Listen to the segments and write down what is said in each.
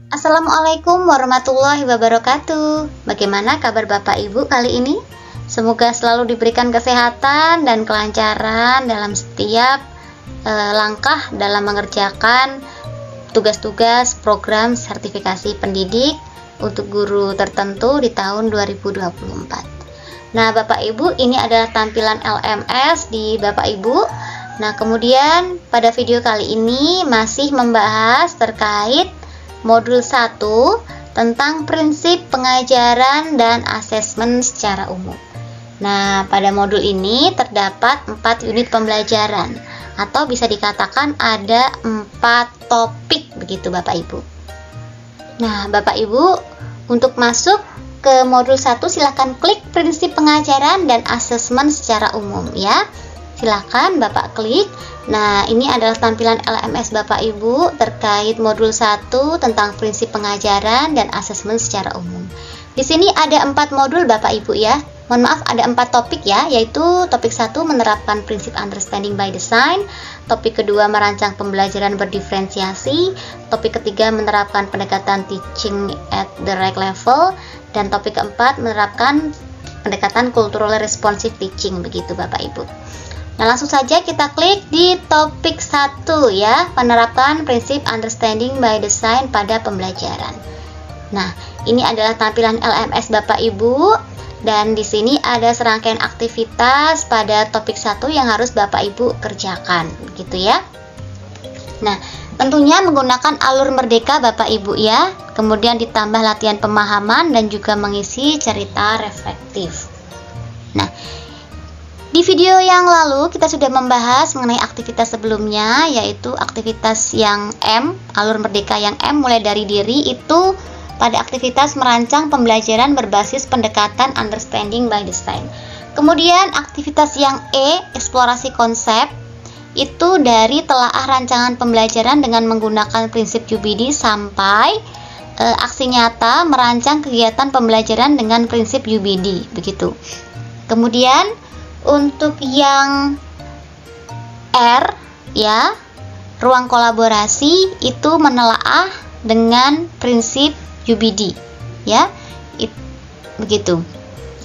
Assalamualaikum warahmatullahi wabarakatuh. Bagaimana kabar Bapak Ibu kali ini? Semoga selalu diberikan kesehatan dan kelancaran dalam setiap langkah dalam mengerjakan tugas-tugas program sertifikasi pendidik untuk guru tertentu di tahun 2024. Nah, Bapak Ibu, ini adalah tampilan LMS di Bapak Ibu. Nah, kemudian pada video kali ini masih membahas terkait modul 1 tentang prinsip pengajaran dan asesmen secara umum. Nah, pada modul ini terdapat 4 unit pembelajaran atau bisa dikatakan ada 4 topik begitu Bapak Ibu. Nah, Bapak Ibu, untuk masuk ke modul 1 silahkan klik prinsip pengajaran dan asesmen secara umum ya. Silakan Bapak klik. Nah, ini adalah tampilan LMS Bapak Ibu terkait modul 1 tentang prinsip pengajaran dan asesmen secara umum. Di sini ada 4 modul Bapak Ibu ya. Mohon maaf, ada 4 topik ya, yaitu topik 1 menerapkan prinsip understanding by design, topik kedua merancang pembelajaran berdiferensiasi, topik ketiga menerapkan pendekatan teaching at the right level, dan topik keempat menerapkan pendekatan cultural responsive teaching begitu Bapak Ibu. Nah, langsung saja kita klik di topik 1 ya, menerapkan prinsip understanding by design pada pembelajaran. Nah, ini adalah tampilan LMS Bapak Ibu dan di sini ada serangkaian aktivitas pada topik 1 yang harus Bapak Ibu kerjakan, begitu ya. Nah, tentunya menggunakan alur merdeka Bapak Ibu ya. Kemudian ditambah latihan pemahaman dan juga mengisi cerita reflektif. Nah, di video yang lalu kita sudah membahas mengenai aktivitas sebelumnya, yaitu aktivitas yang M, alur merdeka yang M mulai dari diri, itu pada aktivitas merancang pembelajaran berbasis pendekatan understanding by design. Kemudian aktivitas yang E, eksplorasi konsep, itu dari telaah rancangan pembelajaran dengan menggunakan prinsip UBD sampai aksi nyata merancang kegiatan pembelajaran dengan prinsip UBD, begitu. Kemudian untuk yang R ya, ruang kolaborasi, itu menelaah dengan prinsip UBD ya, begitu.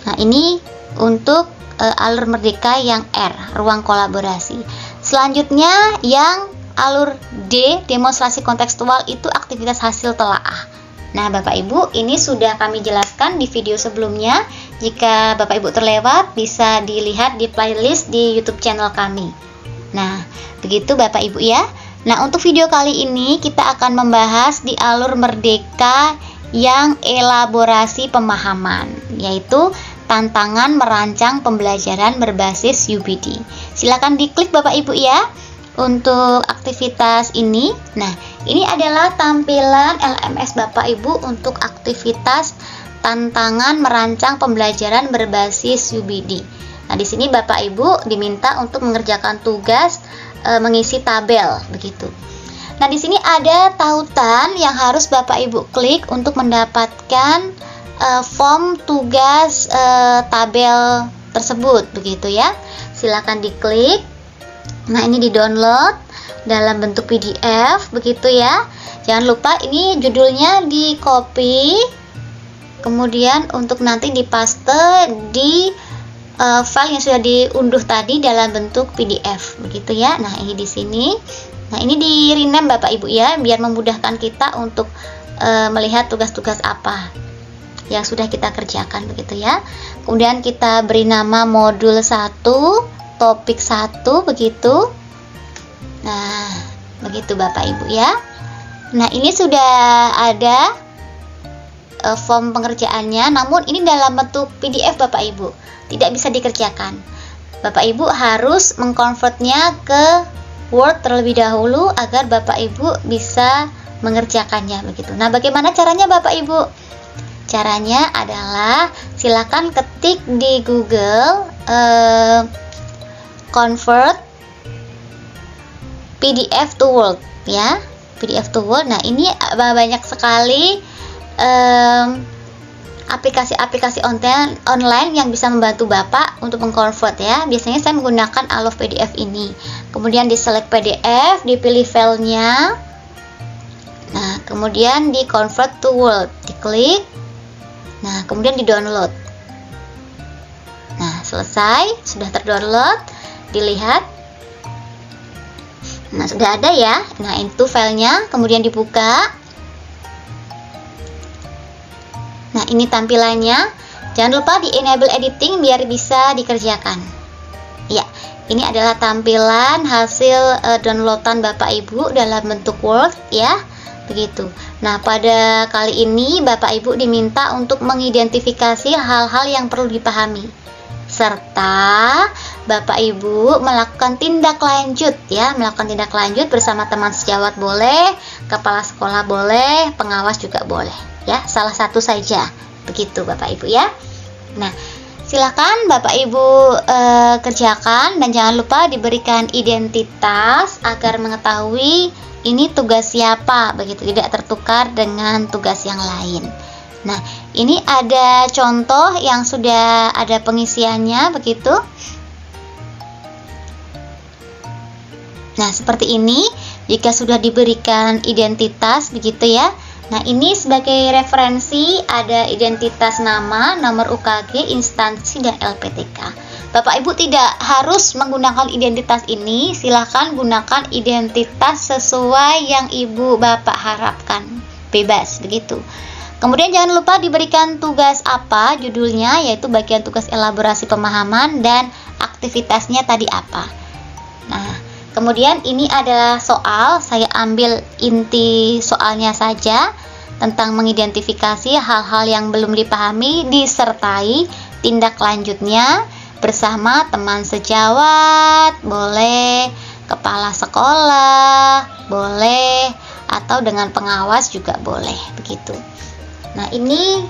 Nah, ini untuk alur merdeka yang R, ruang kolaborasi. Selanjutnya yang alur D, demonstrasi kontekstual, itu aktivitas hasil telaah. Nah, Bapak Ibu, ini sudah kami jelaskan di video sebelumnya. Jika Bapak Ibu terlewat, bisa dilihat di playlist di YouTube channel kami. Nah, begitu Bapak Ibu ya. Nah, untuk video kali ini kita akan membahas di alur merdeka yang elaborasi pemahaman, yaitu tantangan merancang pembelajaran berbasis UBD. Silakan diklik Bapak Ibu ya untuk aktivitas ini. Nah, ini adalah tampilan LMS Bapak Ibu untuk aktivitas tantangan merancang pembelajaran berbasis UBD. Nah, di sini Bapak Ibu diminta untuk mengerjakan tugas mengisi tabel begitu. Nah, di sini ada tautan yang harus Bapak Ibu klik untuk mendapatkan form tugas tabel tersebut begitu ya. Silakan diklik. Nah, ini di-download dalam bentuk PDF begitu ya. Jangan lupa ini judulnya di-copy. Kemudian untuk nanti dipaste di file yang sudah diunduh tadi dalam bentuk PDF begitu ya. Nah, ini di sini. Nah, ini di rename Bapak Ibu ya, biar memudahkan kita untuk melihat tugas-tugas apa yang sudah kita kerjakan begitu ya. Kemudian kita beri nama modul 1, topik 1 begitu. Nah, begitu Bapak Ibu ya. Nah, ini sudah ada form pengerjaannya, namun ini dalam bentuk PDF Bapak Ibu, tidak bisa dikerjakan. Bapak Ibu harus mengkonvertnya ke Word terlebih dahulu agar Bapak Ibu bisa mengerjakannya begitu. Nah, bagaimana caranya Bapak Ibu? Caranya adalah silakan ketik di Google convert PDF to Word ya, PDF to Word. Nah, ini banyak sekali aplikasi-aplikasi online yang bisa membantu Bapak untuk mengconvert ya. Biasanya saya menggunakan Alov PDF ini. Kemudian di select PDF, dipilih filenya. Nah, kemudian di convert to Word, diklik. Nah, kemudian di download. Nah, selesai, sudah terdownload, dilihat. Nah, sudah ada ya. Nah, itu filenya, kemudian dibuka. Nah, ini tampilannya. Jangan lupa di enable editing biar bisa dikerjakan. Ya, ini adalah tampilan hasil downloadan Bapak Ibu dalam bentuk Word ya. Begitu. Nah, pada kali ini Bapak Ibu diminta untuk mengidentifikasi hal-hal yang perlu dipahami, serta Bapak Ibu melakukan tindak lanjut ya, melakukan tindak lanjut bersama teman sejawat boleh, kepala sekolah boleh, pengawas juga boleh ya, salah satu saja. Begitu Bapak Ibu ya. Nah, silakan Bapak Ibu kerjakan, dan jangan lupa diberikan identitas agar mengetahui ini tugas siapa, begitu, tidak tertukar dengan tugas yang lain. Nah, ini ada contoh yang sudah ada pengisiannya, begitu. Nah, seperti ini jika sudah diberikan identitas, begitu ya. Nah, ini sebagai referensi ada identitas nama, nomor UKG, instansi, dan LPTK. Bapak Ibu tidak harus menggunakan identitas ini, silahkan gunakan identitas sesuai yang Ibu Bapak harapkan, bebas begitu. Kemudian jangan lupa diberikan tugas apa, judulnya, yaitu bagian tugas elaborasi pemahaman, dan aktivitasnya tadi apa. Nah, kemudian ini adalah soal, saya ambil inti soalnya saja, tentang mengidentifikasi hal-hal yang belum dipahami disertai tindak lanjutnya bersama teman sejawat, boleh, kepala sekolah, boleh, atau dengan pengawas juga boleh, begitu. Nah, ini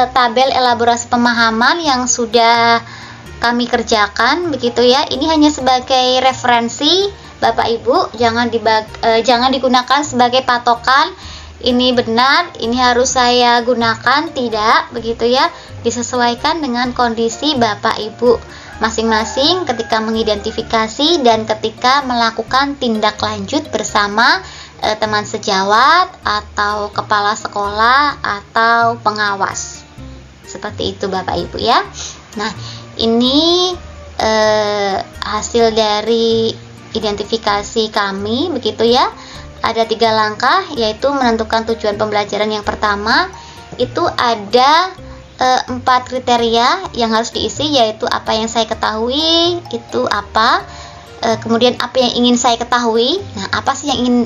tabel elaborasi pemahaman yang sudah kami kerjakan, begitu ya. Ini hanya sebagai referensi Bapak Ibu, jangan digunakan sebagai patokan ini benar, ini harus saya gunakan, tidak, begitu ya. Disesuaikan dengan kondisi Bapak Ibu masing-masing ketika mengidentifikasi dan ketika melakukan tindak lanjut bersama teman sejawat atau kepala sekolah atau pengawas. Seperti itu Bapak Ibu ya. Nah, ini hasil dari identifikasi kami, begitu ya. Ada 3 langkah, yaitu menentukan tujuan pembelajaran. Yang pertama itu ada 4 kriteria yang harus diisi, yaitu apa yang saya ketahui itu apa, kemudian apa yang ingin saya ketahui. Nah, apa sih yang ingin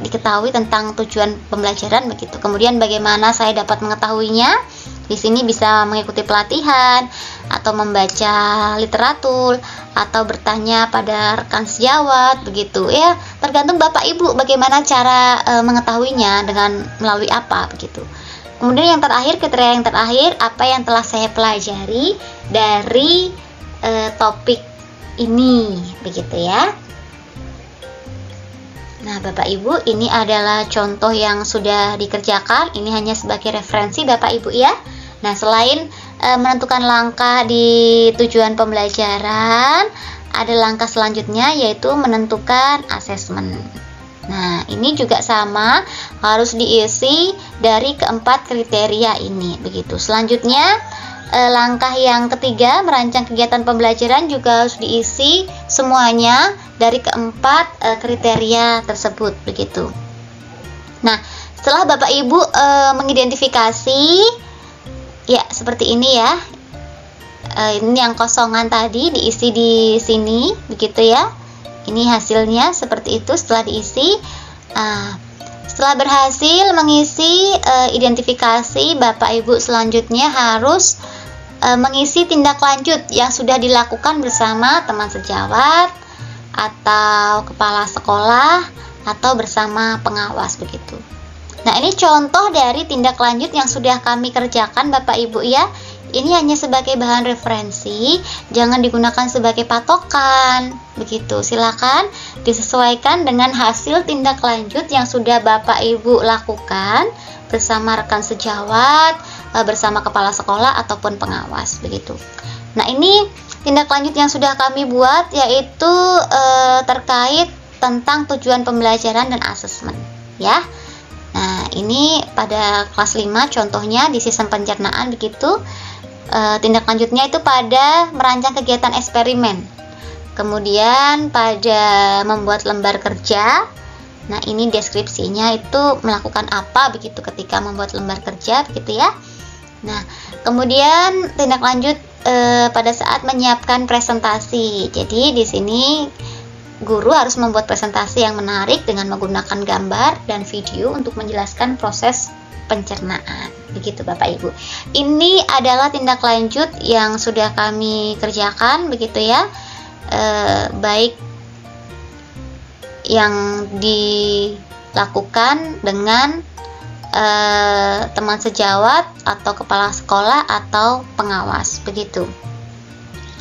diketahui tentang tujuan pembelajaran, begitu. Kemudian bagaimana saya dapat mengetahuinya. Di sini bisa mengikuti pelatihan atau membaca literatur atau bertanya pada rekan sejawat, begitu ya. Tergantung Bapak Ibu bagaimana cara mengetahuinya, dengan melalui apa, begitu. Kemudian yang terakhir, kriteria yang terakhir, apa yang telah saya pelajari dari topik ini, begitu ya. Nah, Bapak Ibu, ini adalah contoh yang sudah dikerjakan. Ini hanya sebagai referensi Bapak Ibu ya. Nah, selain menentukan langkah di tujuan pembelajaran, ada langkah selanjutnya, yaitu menentukan asesmen. Nah, ini juga sama, harus diisi dari keempat kriteria ini, begitu. Selanjutnya, langkah yang ketiga, merancang kegiatan pembelajaran, juga harus diisi semuanya dari keempat kriteria tersebut, begitu. Nah, setelah Bapak Ibu mengidentifikasi, ya seperti ini ya. Ini yang kosongan tadi diisi di sini, begitu ya. Ini hasilnya seperti itu setelah diisi. Setelah berhasil mengisi identifikasi, Bapak Ibu selanjutnya harus mengisi tindak lanjut yang sudah dilakukan bersama teman sejawat atau kepala sekolah atau bersama pengawas, begitu. Nah, ini contoh dari tindak lanjut yang sudah kami kerjakan Bapak Ibu ya. Ini hanya sebagai bahan referensi, jangan digunakan sebagai patokan, begitu. Silakan disesuaikan dengan hasil tindak lanjut yang sudah Bapak Ibu lakukan bersama rekan sejawat, bersama kepala sekolah ataupun pengawas, begitu. Nah, ini tindak lanjut yang sudah kami buat, yaitu terkait tentang tujuan pembelajaran dan asesmen. ya. Nah, ini pada kelas 5 contohnya di sistem pencernaan begitu. Tindak lanjutnya itu pada merancang kegiatan eksperimen. Kemudian pada membuat lembar kerja. Nah, ini deskripsinya itu melakukan apa begitu ketika membuat lembar kerja begitu ya. Nah, kemudian tindak lanjut pada saat menyiapkan presentasi. Jadi di sini guru harus membuat presentasi yang menarik dengan menggunakan gambar dan video untuk menjelaskan proses pencernaan. Begitu Bapak Ibu. Ini adalah tindak lanjut yang sudah kami kerjakan begitu ya. Baik yang dilakukan dengan teman sejawat atau kepala sekolah atau pengawas begitu.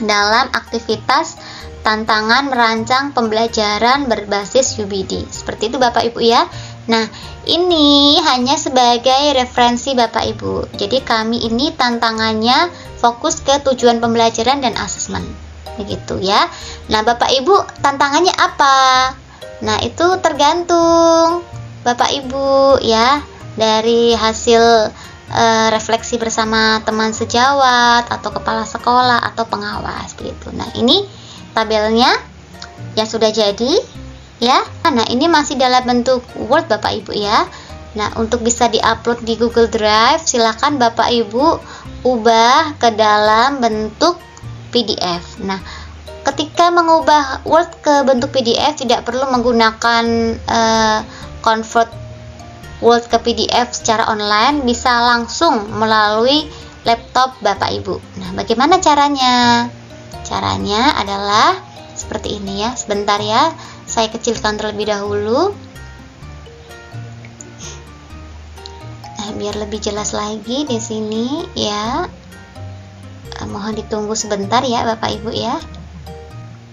Dalam aktivitas tantangan merancang pembelajaran berbasis UBD. Seperti itu Bapak Ibu ya. Nah, ini hanya sebagai referensi Bapak Ibu. Jadi kami ini tantangannya fokus ke tujuan pembelajaran dan asesmen. Begitu ya. Nah, Bapak Ibu tantangannya apa? Nah, itu tergantung Bapak Ibu ya. Dari hasil refleksi bersama teman sejawat atau kepala sekolah atau pengawas begitu. Nah, ini tabelnya yang sudah jadi ya. Nah, ini masih dalam bentuk Word Bapak Ibu ya. Nah, untuk bisa diupload di Google Drive, silakan Bapak Ibu ubah ke dalam bentuk PDF. Nah, ketika mengubah Word ke bentuk PDF tidak perlu menggunakan convert Word ke PDF secara online, bisa langsung melalui laptop Bapak Ibu. Nah, bagaimana caranya? Caranya adalah seperti ini ya. Sebentar ya, saya kecilkan terlebih dahulu. Nah, biar lebih jelas lagi di sini ya. Mohon ditunggu sebentar ya Bapak Ibu ya.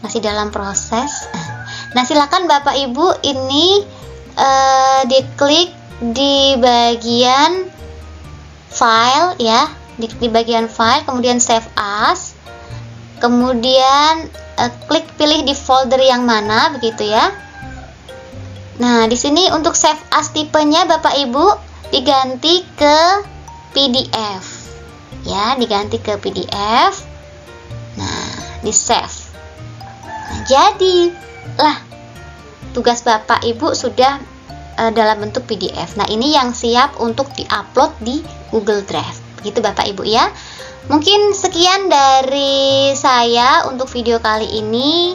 Masih dalam proses. Nah, silakan Bapak Ibu ini diklik di bagian file ya, di bagian file, kemudian save as, kemudian klik pilih di folder yang mana begitu ya. Nah, di sini untuk save as tipenya Bapak Ibu diganti ke PDF ya, diganti ke PDF. Nah, di save. Nah, jadilah tugas Bapak Ibu sudah dalam bentuk PDF. Nah, ini yang siap untuk diupload di Google Drive. Begitu Bapak Ibu ya. Mungkin sekian dari saya untuk video kali ini.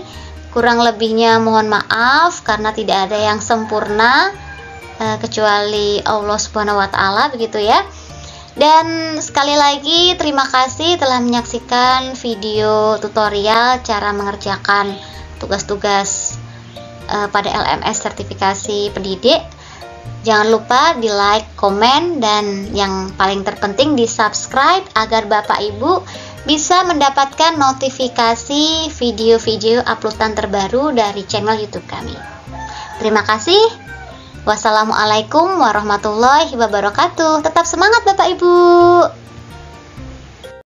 Kurang lebihnya mohon maaf karena tidak ada yang sempurna kecuali Allah Subhanahu wa taala begitu ya. Dan sekali lagi terima kasih telah menyaksikan video tutorial cara mengerjakan tugas-tugas pada LMS sertifikasi pendidik. Jangan lupa di like, komen, dan yang paling terpenting di subscribe agar Bapak Ibu bisa mendapatkan notifikasi video-video uploadan terbaru dari channel YouTube kami. Terima kasih. Wassalamualaikum warahmatullahi wabarakatuh. Tetap semangat Bapak Ibu.